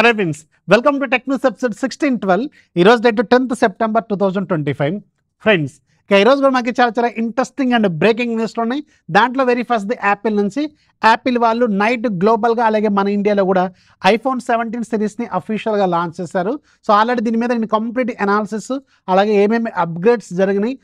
Hello friends, welcome to tech news episode 1612. ఈరోజు date 10th September 2025. Friends, ఈరోజు కూడా మనకి చాలా ఇంట్రెస్టింగ్ అండ్ బ్రేకింగ్ న్యూస్లు ఉన్నాయి. దాంట్లో వెరీ ఫస్ట్ యాపిల్ నుంచి. యాపిల్ వాళ్ళు నైట్ గ్లోబల్గా అలాగే మన ఇండియాలో కూడా iPhone 17 సిరీస్ని అఫీషియల్గా లాంచ్ చేశారు. సో ఆల్రెడీ దీని మీద నేను కంప్లీట్ అనాలిసిస్ అలాగే ఏమేమి అప్గ్రేడ్స్ జరిగినాయి,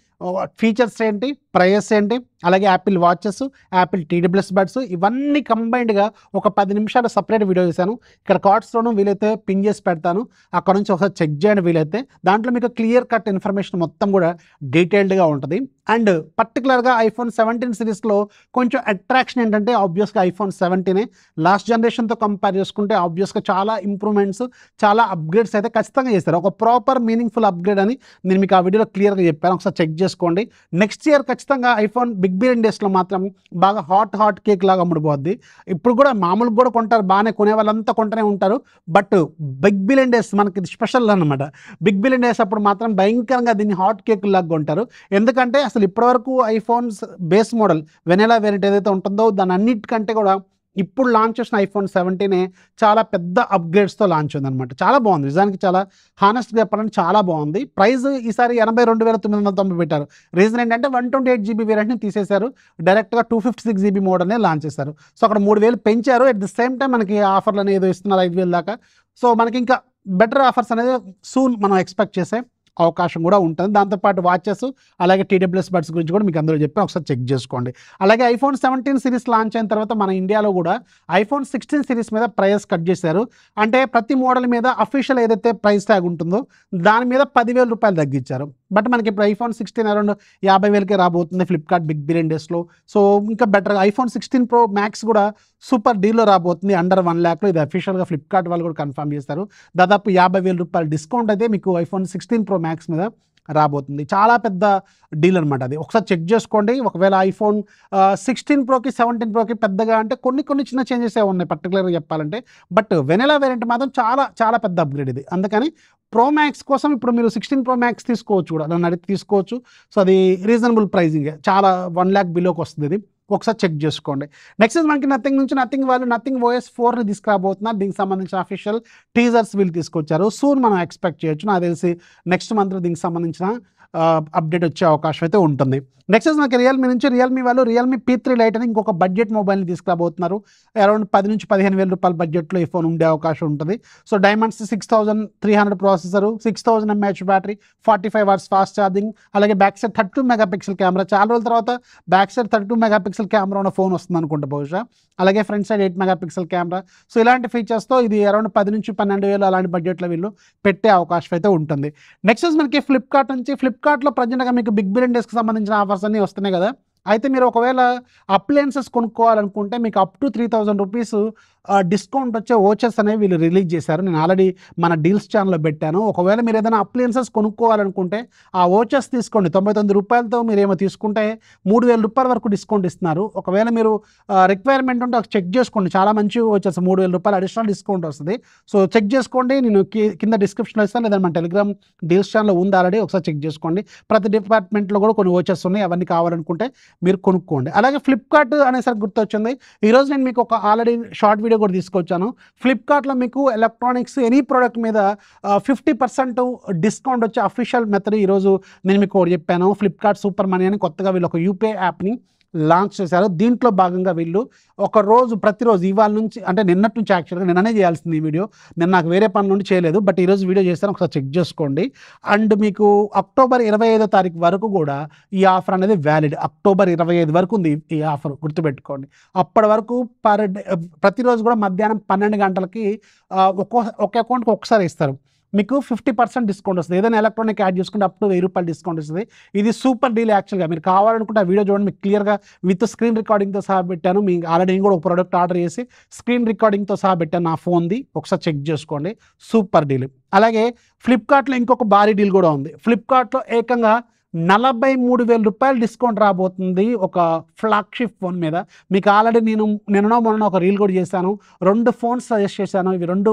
ఫీచర్స్ ఏంటి, ప్రైస్ ఏంటి, అలాగే Apple watches, Apple TWS buds ఇవన్నీ కంబైన్డ్గా ఒక 10 నిమిషాలు సపరేట్ వీడియో చేశాను. ఇక్కడ కార్డ్స్లోనూ వీలైతే పిన్ చేసి పెడతాను, అక్కడ నుంచి ఒకసారి చెక్ చేయండి వీలైతే. దాంట్లో మీకు క్లియర్ కట్ ఇన్ఫర్మేషన్ మొత్తం కూడా డీటెయిల్డ్గా ఉంటుంది. అండ్ పర్టికులర్గా iPhone 17 సిరీస్లో కొంచెం అట్రాక్షన్ ఏంటంటే ఆబ్వియస్గా iPhone 17 లాస్ట్ జనరేషన్తో కంపేర్ చేసుకుంటే ఆబ్వియస్గా చాలా ఇంప్రూవ్మెంట్స్, చాలా అప్గ్రేడ్స్ అయితే ఖచ్చితంగా చేస్తారు. ఒక ప్రాపర్ మీనింగ్ఫుల్ అప్గ్రేడ్ అని నేను మీకు ఆ వీడియోలో క్లియర్గా చెప్పాను, ఒకసారి చెక్ చేసుకోండి. నెక్స్ట్ ఇయర్ ఖచ్చితంగా iPhone బిగ్ బిలియన్ డేస్లో మాత్రం బాగా హాట్ కేక్ లాగా అమ్ముడుపోద్ది. ఇప్పుడు కూడా మామూలుగా కూడా కొంటారు, బాగానే కొనే వాళ్ళంతా కొంటూనే ఉంటారు. బట్ బిగ్ బిలియన్ డేస్ మనకి ఇది స్పెషల్ అనమాట. బిగ్ బిలియన్ డేస్ అప్పుడు మాత్రం భయంకరంగా దీన్ని హాట్ కేక్ లాగా కొంటారు. ఎందుకంటే అసలు ఇప్పటివరకు ఐఫోన్స్ బేస్ మోడల్ వెనెలా వేరియంట్ ఏదైతే ఉంటుందో దాని అన్నిటికంటే కూడా ఇప్పుడు లాంచ్ చేసిన iPhone 17 చాలా పెద్ద అప్గ్రేడ్స్తో లాంచ్ ఉందన్నమాట. చాలా బాగుంది, నిజానికి చాలా హానెస్ట్గా చెప్పాలంటే చాలా బాగుంది. ప్రైస్ ఈసారి 82,990 పెట్టారు. రీజన్ ఏంటంటే 128GB వేరియంట్ని తీసేశారు, డైరెక్ట్గా 256GB మోడల్నే లాంచ్ చేశారు. సో అక్కడ 3,000 పెంచారు. అట్ ది సేమ్ టైం మనకి ఆఫర్లు అనేది ఏదో ఇస్తున్నారు 5,000 దాకా. సో మనకి ఇంకా బెటర్ ఆఫర్స్ అనేది సూన్ మనం ఎక్స్పెక్ట్ చేసే అవకాశం కూడా ఉంటుంది. దాంతోపాటు వాచెస్ అలాగే TWS బడ్స్ గురించి కూడా మీకు అందరూ చెప్పి ఒకసారి చెక్ చేసుకోండి. అలాగే iPhone 17 సిరీస్ లాంచ్ అయిన తర్వాత మన ఇండియాలో కూడా iPhone 16 సిరీస్ మీద ప్రైస్ కట్ చేశారు. అంటే ప్రతి మోడల్ మీద అఫీషియల్ ఏదైతే ప్రైస్ ట్యాగ్ ఉంటుందో దాని మీద 10,000 రూపాయలు తగ్గించారు. బట్ మనకి ఇప్పుడు iPhone 16 అరౌండ్ 50,000కే రాబోతుంది ఫ్లిప్కార్ట్ బిగ్ బిలియన్ డేస్లో. సో ఇంకా బెటర్ iPhone 16 Pro Max కూడా సూపర్ డీల్లో రాబోతుంది, అండర్ 1 lakh. ఇది అఫీషియల్గా ఫ్లిప్కార్ట్ వాళ్ళు కూడా కన్ఫర్మ్ చేస్తారు. దాదాపు 50,000 రూపాయలు డిస్కౌంట్ అయితే మీకు iPhone 16 Pro Max మీద రాబోతుంది. చాలా పెద్ద డీల్ అనమాట అది, ఒకసారి చెక్ చేసుకోండి. ఒకవేళ iPhone 16 Proకి 17 Proకి పెద్దగా అంటే కొన్ని చిన్న చేంజెస్ ఉన్నాయి పర్టికులర్గా చెప్పాలంటే. బట్ వెనెలా వేరియంట్ మాత్రం చాలా పెద్ద అప్గ్రేడ్ ఇది. అందుకని Pro Max కోసం ఇప్పుడు మీరు 16 Pro Max తీసుకోవచ్చు, కూడా నన్ను అడిగి తీసుకోవచ్చు. సో అది రీజనబుల్ ప్రైజింగే, చాలా 1 lakh బిలోకి వస్తుంది ఇది, ఒకసారి చెక్ చేసుకోండి. నెక్స్ట్ మనకి నథింగ్ వాళ్ళు నథింగ్ OS 4ని తీసుకురాబోతున్నారు. దీనికి సంబంధించిన అఫీషియల్ టీజర్స్ వీళ్ళు తీసుకొచ్చారు. సూన్ మనం ఎక్స్పెక్ట్ చేయొచ్చు. నాకు తెలిసి నెక్స్ట్ మంత్ దీనికి సంబంధించిన అప్డేట్ వచ్చే అవకాశం అయితే ఉంటుంది. నెక్స్ట్ మనకి రియల్మీ వాళ్ళు రియల్మీ P3 Lite అని ఇంకొక బడ్జెట్ మొబైల్ని తీసుకురాబోతున్నారు. అరౌండ్ 10,000 నుంచి 15,000 రూపాయల బడ్జెట్లో ఈ ఫోన్ ఉండే అవకాశం ఉంటుంది. So diamonds 6300 processor, 6000 mAh battery, 45 hours fast charging, అలాగే బ్యాక్ సైడ్ 32 మెగాపిక్సెల్ కెమెరా. చాలా రోజుల తర్వాత బ్యాక్ సైడ్ 32 మెగాపిక్సెల్ కెమెరా ఉన్న ఫోన్ వస్తుంది అనుకుంటా బహుశా. అలాగే front side 8 megapixel camera. So ఇలాంటి ఫీచర్స్తో ఇది అరౌండ్ 10 నుంచి 12,000 అలాంటి బడ్జెట్లో వీళ్ళు పెట్టే అవకాశం అయితే ఉంటుంది. నెక్స్ట్ మనకి ఫ్లిప్కార్ట్ నుంచి. ఫ్లిప్కార్ట్లో ప్రజెంట్గా మీకు బిగ్ బిలియన్ డేస్కి సంబంధించిన ఆఫర్స్ అన్నీ వస్తున్నాయి కదా. అయితే మీరు ఒకవేళ అప్లయన్సెస్ కొనుక్కోవాలనుకుంటే మీకు అప్ టు 3,000 రూపీస్ డిస్కౌంట్ వచ్చే ఓచర్స్ అనేవి వీళ్ళు రిలీజ్ చేశారు. నేను ఆల్రెడీ మన డీల్స్ ఛానల్లో పెట్టాను. ఒకవేళ మీరు ఏదైనా అప్లయన్సెస్ కొనుక్కోవాలనుకుంటే ఆ ఓచర్స్ తీసుకోండి. 99 రూపాయలతో మీరు ఏమో తీసుకుంటే 3,000 రూపాయల వరకు డిస్కౌంట్ ఇస్తున్నారు. ఒకవేళ మీరు రిక్వైర్మెంట్ ఉంటే చెక్ చేసుకోండి, చాలా మంచి ఓచర్స్, 3,000 రూపాయలు అడిషనల్ డిస్కౌంట్ వస్తుంది. సో చెక్ చేసుకోండి, నేను కింద డిస్క్రిప్షన్లో ఇస్తాను, లేదా మన టెలిగ్రామ్ డీల్స్ ఛానల్లో ఉంది ఆల్రెడీ, ఒకసారి చెక్ చేసుకోండి. ప్రతి డిపార్ట్మెంట్లో కూడా కొన్ని ఓచర్స్ ఉన్నాయి, అవన్నీ కావాలనుకుంటే మీరు కొనుక్కోండి. అలాగే ఫ్లిప్కార్ట్ అనేసరికి గుర్తొచ్చింది, ఈరోజు నేను మీకు ఒక ఆల్రెడీ షార్ట్ వీడియో కూడా తీసుకొచ్చాను. ఫ్లిప్కార్ట్లో మీకు ఎలక్ట్రానిక్స్ ఎనీ ప్రోడక్ట్ మీద 50% డిస్కౌంట్ వచ్చే అఫీషియల్ మెథడ్ ఈరోజు నేను మీకు ఒకటి చెప్పాను. ఫ్లిప్కార్ట్ సూపర్ మనీ అని కొత్తగా వీళ్ళు ఒక UPI యాప్ని లాంచ్ చేశారు. దీంట్లో భాగంగా వీళ్ళు ప్రతిరోజు ఇవాళ నుంచి అంటే నిన్నటి నుంచి యాక్చువల్గా నిన్ననే చేయాల్సింది ఈ వీడియో, నేను నాకు వేరే పని నుండి చేయలేదు, బట్ ఈరోజు వీడియో చేస్తాను, ఒకసారి చెక్ చేసుకోండి. అండ్ మీకు అక్టోబర్ 25వ తారీఖు వరకు కూడా ఈ ఆఫర్ అనేది వ్యాలిడ్. అక్టోబర్ 25 వరకు ఉంది ఈ ఆఫర్, గుర్తుపెట్టుకోండి. అప్పటి వరకు ప్రతిరోజు కూడా మధ్యాహ్నం 12 గంటలకి ఒక అకౌంట్కి ఒకసారి ఇస్తారు. మీకు 50% డిస్కౌంట్ వస్తుంది. ఏదైనా ఎలక్ట్రానిక్ యాడ్ చేసుకుంటే అప్ టు 1,000 రూపాయలు డిస్కౌంట్ వస్తుంది. ఇది సూపర్ డీల్ యాక్చువల్గా. మీరు కావాలనుకుంటే ఆ వీడియో చూడండి, మీకు క్లియర్గా విత్ స్క్రీన్ రికార్డింగ్తో సహా పెట్టాను. మీకు ఆల్రెడీ నేను కూడా ఒక ప్రోడక్ట్ ఆర్డర్ చేసి స్క్రీన్ రికార్డింగ్తో సహా పెట్టాను నా ఫోన్ది, ఒకసారి చెక్ చేసుకోండి. Super deal. అలాగే ఫ్లిప్కార్ట్లో ఇంకొక భారీ డీల్ కూడా ఉంది. ఫ్లిప్కార్ట్లో ఏకంగా 43,000 రూపాయలు డిస్కౌంట్ రాబోతుంది ఒక ఫ్లాగ్షిప్ ఫోన్ మీద. మీకు ఆల్రెడీ మొన్న ఒక రీల్ కూడా చేశాను, 2 ఫోన్స్ సజెస్ట్ చేశాను. ఇవి 2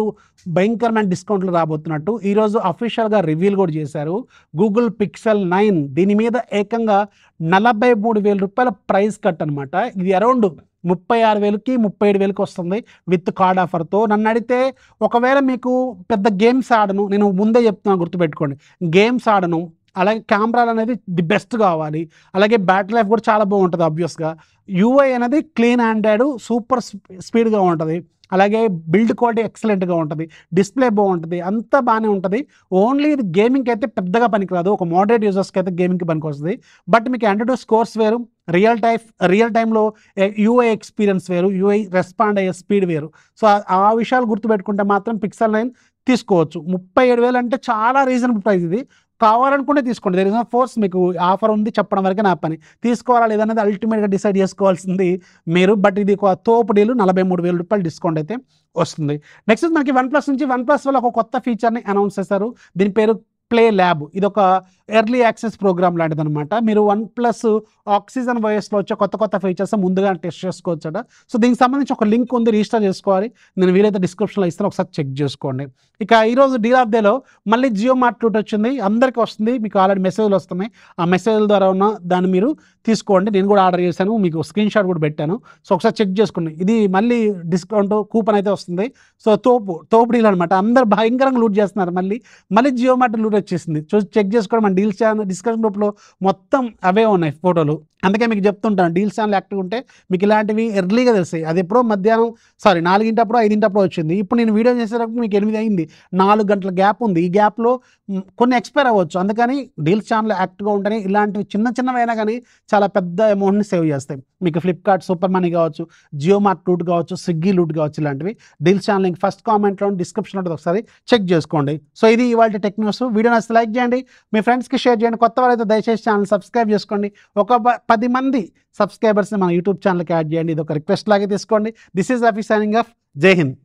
భయంకరమైన డిస్కౌంట్లు రాబోతున్నట్టు ఈరోజు అఫీషియల్గా రివీల్ కూడా చేశారు. గూగుల్ Pixel 9 దీని మీద ఏకంగా 43,000 రూపాయల ప్రైస్ కట్ అనమాట. ఇది అరౌండ్ 36,000కి 37,000కి వస్తుంది విత్ కార్డ్ ఆఫర్తో. నన్ను అడిగితే ఒకవేళ మీకు పెద్ద గేమ్స్ ఆడను, నేను ముందే చెప్తున్నాను గుర్తుపెట్టుకోండి, గేమ్స్ ఆడను, అలాగే కెమెరాలు అనేది ది బెస్ట్ కావాలి, అలాగే బ్యాటరీ లైఫ్ కూడా చాలా బాగుంటుంది ఆబ్వియస్గా, యూఐ అనేది క్లీన్ ఆండ్రాయిడ్ సూపర్ స్పీడ్గా ఉంటుంది, అలాగే బిల్డ్ క్వాలిటీ ఎక్సలెంట్గా ఉంటుంది, డిస్ప్లే బాగుంటుంది, అంతా బాగానే ఉంటుంది. ఓన్లీ ఇది గేమింగ్కి అయితే పెద్దగా పనికిరాదు, ఒక మోడరేట్ యూజర్స్కి అయితే గేమింగ్కి పనికి వస్తుంది. బట్ మీకు ఆండ్రాయిడ్ స్కోర్స్ వేరు, రియల్ టైంలో యూఐ ఎక్స్పీరియన్స్ వేరు, యూఐ రెస్పాండ్ అయ్యే స్పీడ్ వేరు. సో ఆ విషయాలు గుర్తుపెట్టుకుంటే మాత్రం పిక్సెల్ 9 తీసుకోవచ్చు. 37,000 అంటే చాలా రీజనబుల్ ప్రైస్. ఇది కావాలనుకుంటే తీసుకోండి, దేర్ ఇస్ నో ఫోర్స్. మీకు ఆఫర్ ఉంది చెప్పడం వరకే నా పని, తీసుకోవాలా లేదనేది అల్టిమేట్గా డిసైడ్ చేసుకోవాల్సింది మీరు. బట్ ఇది ఒక తోపు డీలు, 43,000 రూపాయలు డిస్కౌంట్ అయితే వస్తుంది. నెక్స్ట్ మనకి వన్ప్లస్ నుంచి, వన్ప్లస్ వల్ల ఒక కొత్త ఫీచర్ని అనౌన్స్ చేశారు, దీని పేరు ప్లే ల్యాబ్. ఇది ఒక ఎర్లీ యాక్సెస్ ప్రోగ్రామ్ లాంటిది అనమాట. మీరు వన్ప్లస్ ఆక్సిజన్ వాయిస్లో వచ్చే కొత్త ఫీచర్స్ ముందుగా టెస్ట్ చేసుకోవచ్చట. సో దీనికి సంబంధించి ఒక లింక్ ఉంది, రిజిస్టర్ చేసుకోవాలి, నేను వీలైతే డిస్క్రిప్షన్లో ఇస్తాను, ఒకసారి చెక్ చేసుకోండి. ఇక ఈరోజు డీల్ ఆఫ్ డేలో మళ్ళీ జియో మార్ట్ లూట్ వచ్చింది, అందరికీ వస్తుంది, మీకు ఆల్రెడీ మెసేజ్లు వస్తున్నాయి, ఆ మెసేజ్ల ద్వారా ఉన్న దాన్ని మీరు తీసుకోండి. నేను కూడా ఆర్డర్ చేశాను, మీకు స్క్రీన్ షాట్ కూడా పెట్టాను, సో ఒకసారి చెక్ చేసుకోండి. ఇది మళ్ళీ డిస్కౌంట్ కూపన్ అయితే వస్తుంది. సో తోపు డీల్ అనమాట, అందరు భయంకరంగా లూట్ చేస్తున్నారు. మళ్ళీ జియో మార్ట్ లూట్ వచ్చేసింది, చెక్ చేసుకోండి. మన డీల్స్ ఛానల్ డిస్కషన్ గ్రూప్లో మొత్తం అవే ఉన్నాయి ఫోటోలు, అందుకే మీకు చెప్తుంటాను డీల్స్ ఛానల్ యాక్టివ్ ఉంటే మీకు ఇలాంటివి ఎర్లీగా తెలుస్తాయి. అది ఎప్పుడో మధ్యాహ్నం 4 5 వచ్చింది, ఇప్పుడు నేను వీడియో చేసేటప్పుడు మీకు 8 అయింది, 4 గంటల గ్యాప్ ఉంది. ఈ గ్యాప్లో కొన్ని ఎక్స్పైర్ అవ్వచ్చు, అందుకని డీల్స్ ఛానల్ యాక్టివ్గా ఉంటేనే ఇలాంటివి చిన్నవైనా కానీ చాలా పెద్ద అమౌంట్ని సేవ్ చేస్తాయి. మీకు ఫ్లిప్కార్ట్ సూపర్ మనీ కావచ్చు, జియో మార్ట్ లూట్ కావచ్చు, స్విగ్గీ లూట్ కావచ్చు, ఇలాంటివి డీల్స్ ఛానల్ లింక్ ఫస్ట్ కామెంట్లో డిస్క్రిప్షన్ ఉంటుంది, ఒకసారి చెక్ చేసుకోండి. సో ఇది ఇవాళ టెక్ న్యూస్. వీడియో నచ్చితే లైక్ చేయండి, మీ ఫ్రెండ్స్కి షేర్ చేయండి, కొత్త వాళ్ళైతే దయచేసి ఛానల్ సబ్స్క్రైబ్ చేసుకోండి. ఒక 10 మంది సబ్స్క్రైబర్స్ని మన యూట్యూబ్ ఛానల్కి యాడ్ చేయండి, ఇది ఒక రిక్వెస్ట్ లాగే తీసుకోండి. This is Rafi signing off. జై హింద్.